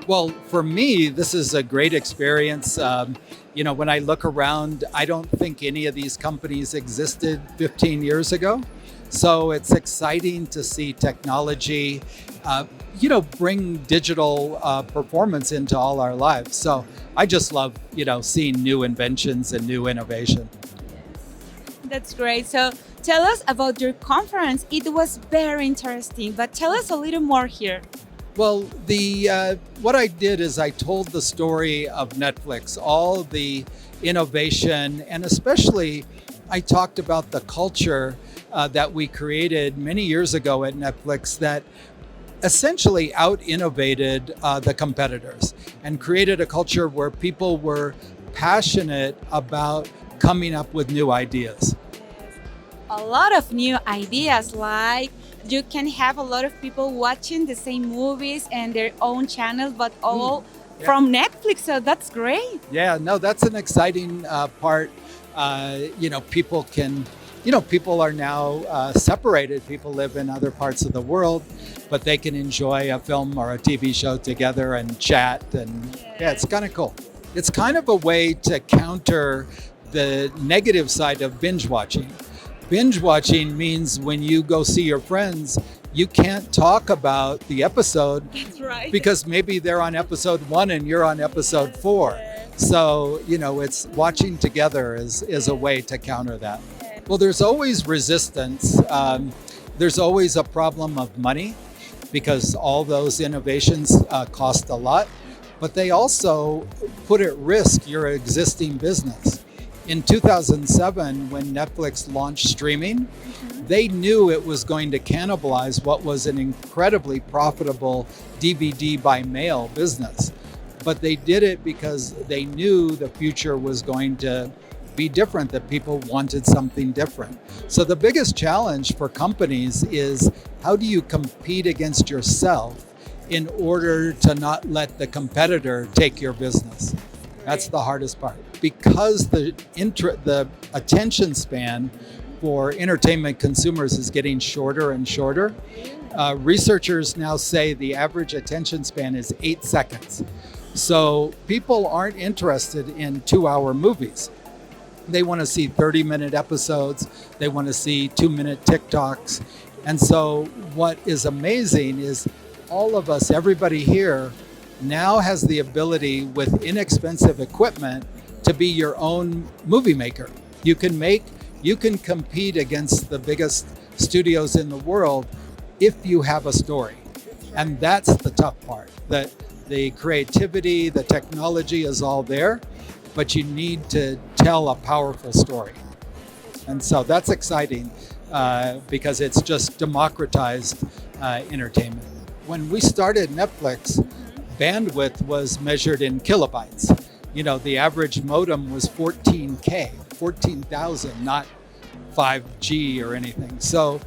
Well, for me, this is a great experience. When I look around, I don't think any of these companies existed 15 years ago. So it's exciting to see technology, bring digital performance into all our lives. So I just love, seeing new inventions and new innovation. That's great. So tell us about your conference. It was very interesting, but tell us a little more here. Well, the what I did is I told the story of Netflix, all the innovation, and especially I talked about the culture that we created many years ago at Netflix that essentially out innovated the competitors and created a culture where people were passionate about coming up with new ideas. A lot of new ideas, like you can have a lot of people watching the same movies and their own channels, but all Yeah. from Netflix. So that's great. Yeah, no, that's an exciting part. People can, people are now separated. People live in other parts of the world, but they can enjoy a film or a TV show together and chat. And yeah, it's kind of cool. It's kind of a way to counter the negative side of binge watching. Binge watching means when you go see your friends, you can't talk about the episode That's right. because maybe they're on episode 1 and you're on episode 4. So, it's watching together is a way to counter that. Well, there's always resistance. There's always a problem of money because all those innovations cost a lot, but they also put at risk your existing business. In 2007, when Netflix launched streaming, they knew it was going to cannibalize what was an incredibly profitable DVD by mail business. But they did it because they knew the future was going to be different, that people wanted something different. So the biggest challenge for companies is how do you compete against yourself in order to not let the competitor take your business? That's the hardest part. Because the attention span for entertainment consumers is getting shorter and shorter, researchers now say the average attention span is 8 seconds. So people aren't interested in 2-hour movies. They want to see 30-minute episodes. They want to see 2-minute TikToks. And so what is amazing is all of us, everybody here, now has the ability with inexpensive equipment to be your own movie maker. You can compete against the biggest studios in the world if you have a story. And that's the tough part, that the creativity, the technology is all there, but you need to tell a powerful story. And so that's exciting because it's just democratized entertainment. When we started Netflix, bandwidth was measured in kilobytes. The average modem was 14K, 14,000, not 5G or anything. So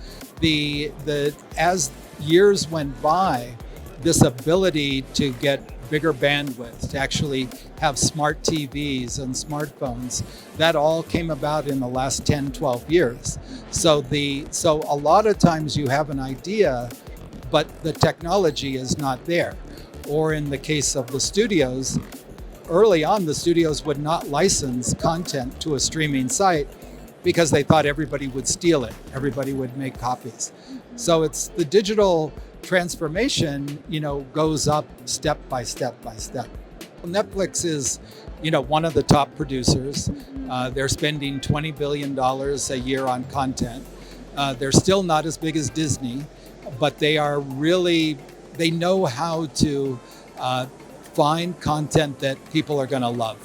as years went by, this ability to get bigger bandwidth, to actually have smart TVs and smartphones, that all came about in the last 10, 12 years. So a lot of times you have an idea, but the technology is not there. Or in the case of the studios, early on, the studios would not license content to a streaming site because they thought everybody would steal it. Everybody would make copies. So it's the digital transformation, goes up step by step by step. Netflix is, one of the top producers. They're spending $20 billion a year on content. They're still not as big as Disney, but they know how to find content that people are going to love.